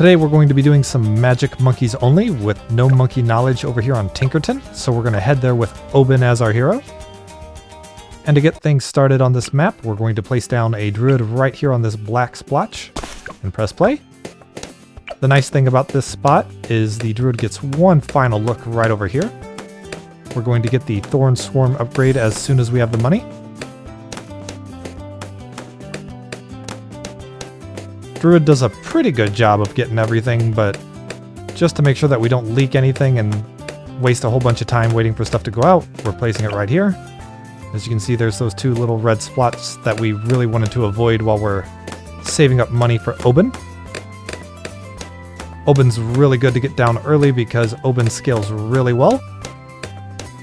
Today we're going to be doing some magic monkeys only with no monkey knowledge over here on Tinkerton, so we're going to head there with Oben as our hero. And to get things started on this map, we're going to place down a druid right here on this black splotch and press play. The nice thing about this spot is the druid gets one final look right over here. We're going to get the Thorn Swarm upgrade as soon as we have the money. Druid does a pretty good job of getting everything, but just to make sure that we don't leak anything and waste a whole bunch of time waiting for stuff to go out, we're placing it right here. As you can see, there's those two little red spots that we really wanted to avoid while we're saving up money for Oben. Oben's really good to get down early because Oben scales really well,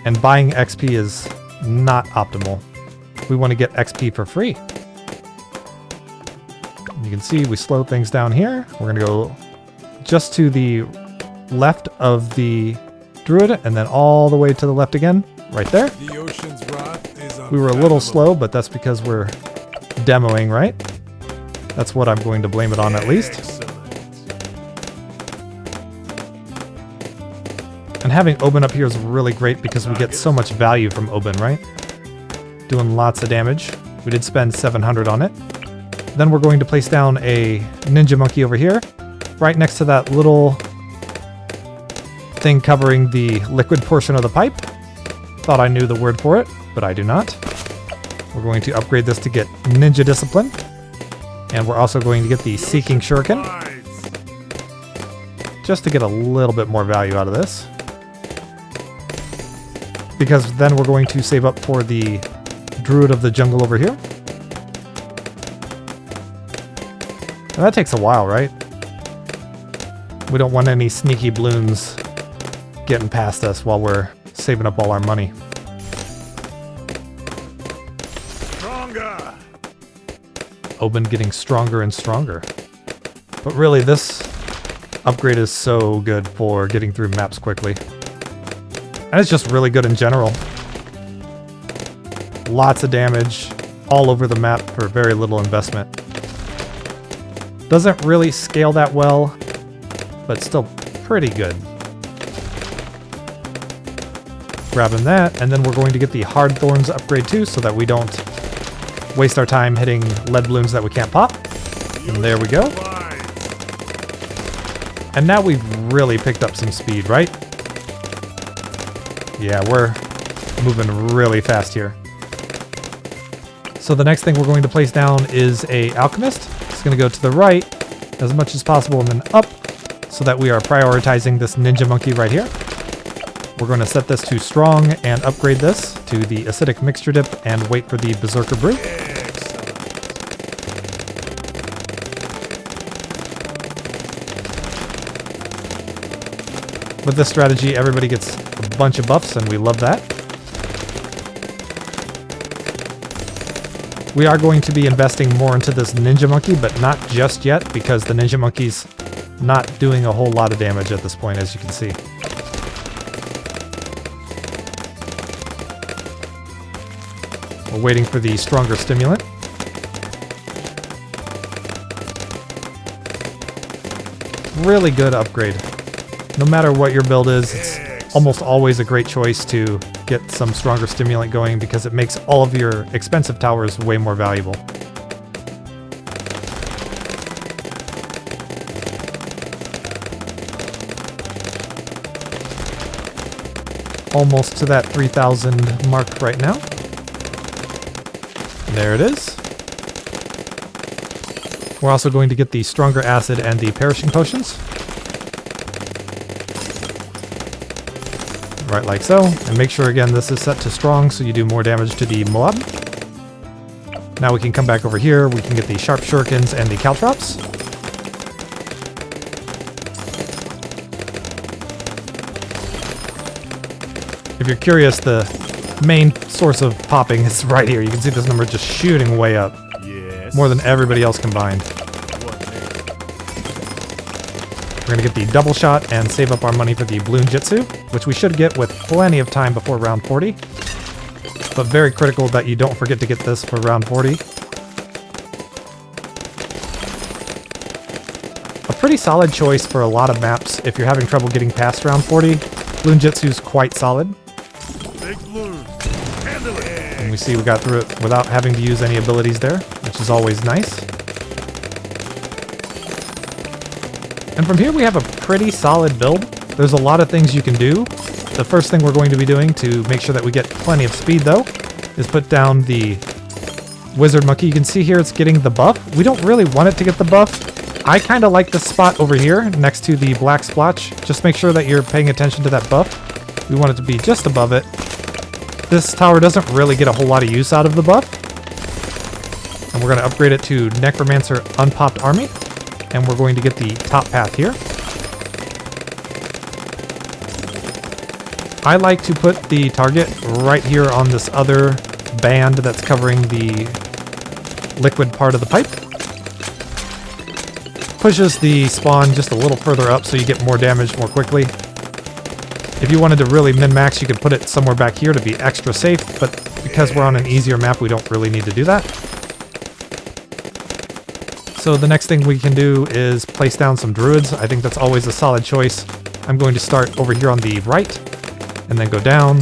and buying XP is not optimal. We want to get XP for free. You can see we slow things down here. We're going to go just to the left of the druid and then all the way to the left again, right there. The ocean's wrath is we were a little slow, but that's because we're demoing, right? That's what I'm going to blame it on at least. Excellent. And having Oben up here is really great because we get so much value from Oben, right? Doing lots of damage. We did spend 700 on it. Then we're going to place down a ninja monkey over here, right next to that little thing covering the liquid portion of the pipe. Thought I knew the word for it, but I do not. We're going to upgrade this to get ninja discipline. And we're also going to get the seeking shuriken, just to get a little bit more value out of this. Because then we're going to save up for the druid of the jungle over here. And that takes a while, right? We don't want any sneaky balloons getting past us while we're saving up all our money. Stronger. Oben getting stronger and stronger. But really, this upgrade is so good for getting through maps quickly. And it's just really good in general. Lots of damage all over the map for very little investment. Doesn't really scale that well, but still pretty good. Grabbing that, and then we're going to get the Hard Thorns upgrade too, so that we don't waste our time hitting lead balloons that we can't pop. And there we go. And now we've really picked up some speed, right? Yeah, we're moving really fast here. So the next thing we're going to place down is a Alchemist. It's going to go to the right as much as possible and then up, so that we are prioritizing this ninja monkey right here. We're going to set this to strong and upgrade this to the acidic mixture dip and wait for the berserker brew. With this strategy, everybody gets a bunch of buffs, and we love that. We are going to be investing more into this ninja monkey, but not just yet, because the ninja monkey's not doing a whole lot of damage at this point, as you can see. We're waiting for the stronger stimulant. Really good upgrade. No matter what your build is, it's almost always a great choice to get some stronger stimulant going because it makes all of your expensive towers way more valuable. Almost to that 3,000 mark right now. There it is. We're also going to get the stronger acid and the perishing potions. Right like so, and make sure again this is set to strong so you do more damage to the mob. Now we can come back over here, we can get the sharp shurikens and the caltrops. If you're curious, the main source of popping is right here. You can see this number just shooting way up. Yes. More than everybody else combined. We're going to get the double shot and save up our money for the balloon jitsu, which we should get with plenty of time before round 40. But very critical that you don't forget to get this for round 40. pretty solid choice for a lot of maps if you're having trouble getting past round 40. Bloonjitsu's quite solid. Big blue. Handle it. And we see we got through it without having to use any abilities there, which is always nice. And from here we have a pretty solid build. There's a lot of things you can do. The first thing we're going to be doing to make sure that we get plenty of speed though is put down the Wizard Monkey. You can see here it's getting the buff. We don't really want it to get the buff. I kind of like this spot over here next to the black splotch. Just make sure that you're paying attention to that buff. We want it to be just above it. This tower doesn't really get a whole lot of use out of the buff. And we're going to upgrade it to Necromancer Unpopped Army. And we're going to get the top path here. I like to put the target right here on this other band that's covering the liquid part of the pipe. Pushes the spawn just a little further up so you get more damage more quickly. If you wanted to really min-max, you could put it somewhere back here to be extra safe, but because we're on an easier map, we don't really need to do that. So the next thing we can do is place down some druids. I think that's always a solid choice. I'm going to start over here on the right, and then go down,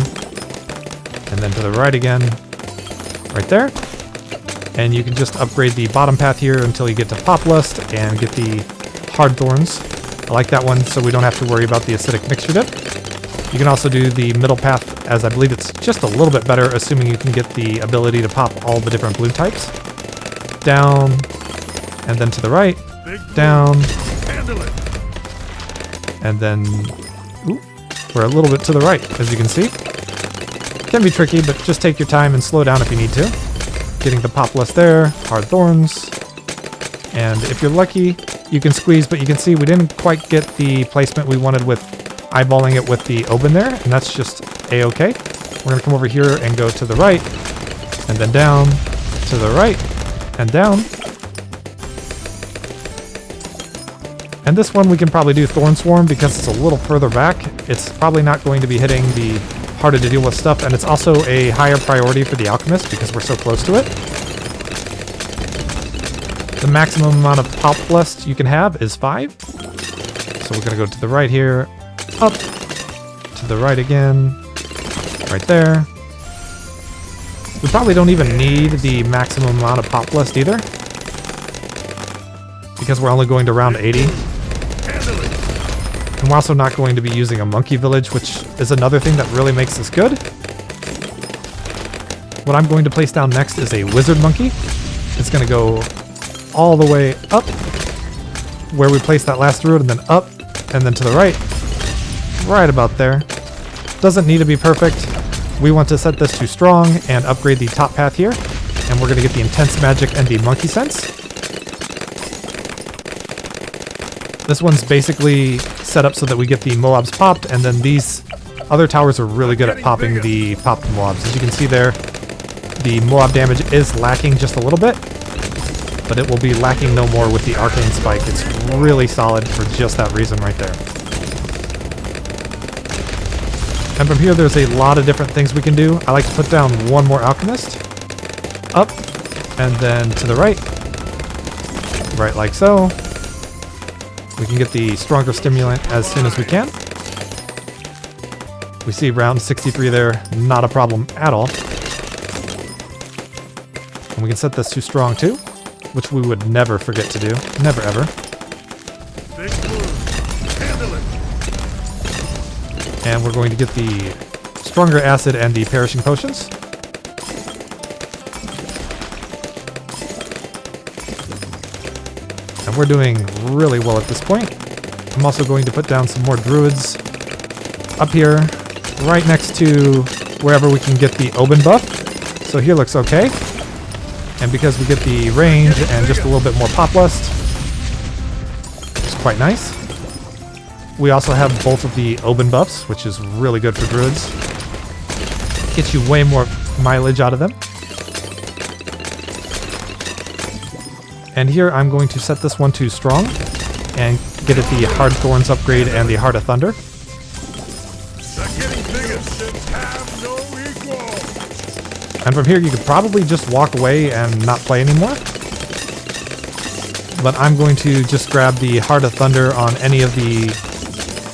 and then to the right again, right there. And you can just upgrade the bottom path here until you get to Poplust and get the Hard Thorns. I like that one so we don't have to worry about the acidic mixture dip. You can also do the middle path, as I believe it's just a little bit better, assuming you can get the ability to pop all the different blue types. Down, and then to the right, down, and then we're a little bit to the right, as you can see. Can be tricky, but just take your time and slow down if you need to. Getting the Poplust there, Hard Thorns, and if you're lucky, you can squeeze, but you can see we didn't quite get the placement we wanted with eyeballing it with the Oban there, and that's just a-okay. We're going to come over here and go to the right, and then down, to the right, and down. And this one we can probably do Thorn Swarm because it's a little further back. It's probably not going to be hitting the harder to deal with stuff, and it's also a higher priority for the Alchemist because we're so close to it. The maximum amount of Poplust you can have is 5. So we're going to go to the right here, up, to the right again, right there. We probably don't even need the maximum amount of Poplust either, because we're only going to round 80. And we're also not going to be using a monkey village, which is another thing that really makes this good. What I'm going to place down next is a wizard monkey. It's going to go all the way up, where we placed that last druid, and then up, and then to the right. Right about there. Doesn't need to be perfect. We want to set this to strong and upgrade the top path here. And we're going to get the intense magic and the monkey sense. This one's basically set up so that we get the Moabs popped, and then these other towers are really good at popping the popped Moabs. As you can see there, the Moab damage is lacking just a little bit, but it will be lacking no more with the Arcane Spike. It's really solid for just that reason right there. And from here, there's a lot of different things we can do. I like to put down one more Alchemist, up, and then to the right, right like so. We can get the stronger stimulant as soon as we can. We see round 63 there, not a problem at all. And we can set this to strong too, which we would never forget to do. Never ever. Big blue. Handle it. And we're going to get the stronger acid and the perishing potions. And we're doing really well at this point. I'm also going to put down some more druids up here, right next to wherever we can get the Oban buff. So here looks okay. And because we get the range and just a little bit more Poplust, it's quite nice. We also have both of the Oban buffs, which is really good for druids. Gets you way more mileage out of them. And here I'm going to set this one to strong and get it the Hard Thorns upgrade and the Heart of Thunder. They're getting bigger. Have no equal. And from here you could probably just walk away and not play anymore. but I'm going to just grab the Heart of Thunder on any of the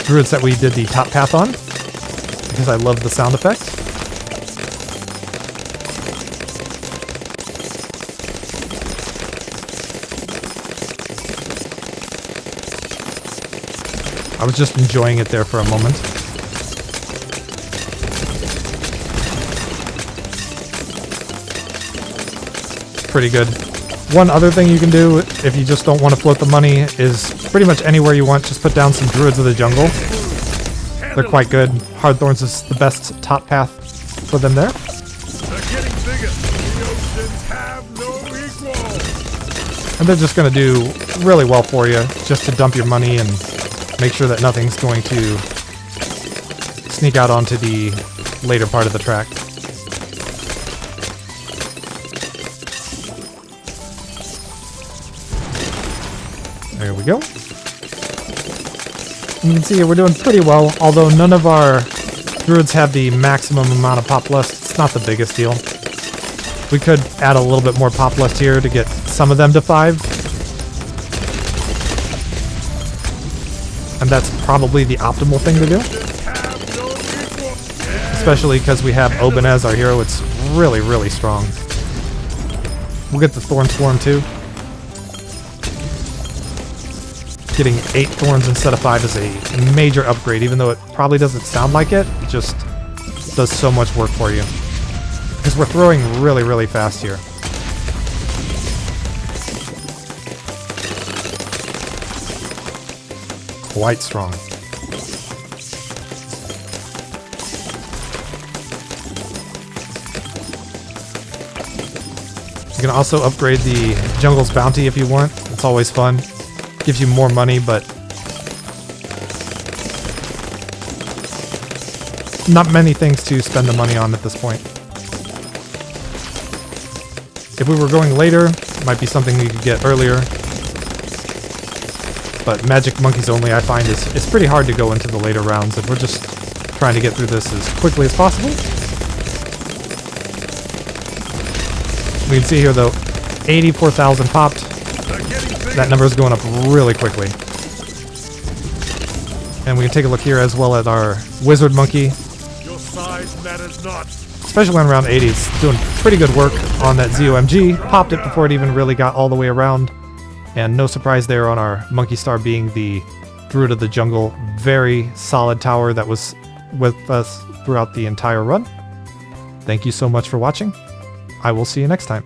druids that we did the top path on, because I love the sound effects. I was just enjoying it there for a moment. Pretty good. One other thing you can do if you just don't want to float the money is pretty much anywhere you want, just put down some Druids of the Jungle. They're quite good. Hardthorns is the best top path for them there. They're getting bigger. The oceans have no equal. And they're just going to do really well for you, just to dump your money and make sure that nothing's going to sneak out onto the later part of the track. There we go. You can see we're doing pretty well, although none of our druids have the maximum amount of pop lust. It's not the biggest deal. We could add a little bit more pop lust here to get some of them to 5. And that's probably the optimal thing to do. Especially because we have Oben as our hero, it's really, really strong. We'll get the Thorn Swarm too. Getting 8 thorns instead of 5 is a major upgrade, even though it probably doesn't sound like it. It just does so much work for you. Because we're throwing really, really fast here. Quite strong. You can also upgrade the Jungle's Bounty if you want. It's always fun. Gives you more money, but not many things to spend the money on at this point. If we were going later, it might be something we could get earlier. But Magic Monkeys only, I find, is pretty hard to go into the later rounds, and we're just trying to get through this as quickly as possible. We can see here, though, 84,000 popped. That number is going up really quickly. And we can take a look here as well at our Wizard Monkey. Your size matters not. Especially on round 80, it's doing pretty good work on that ZOMG. Popped it before it even really got all the way around. And no surprise there on our Monkey Star being the Druid of the Jungle. Very solid tower that was with us throughout the entire run. Thank you so much for watching. I will see you next time.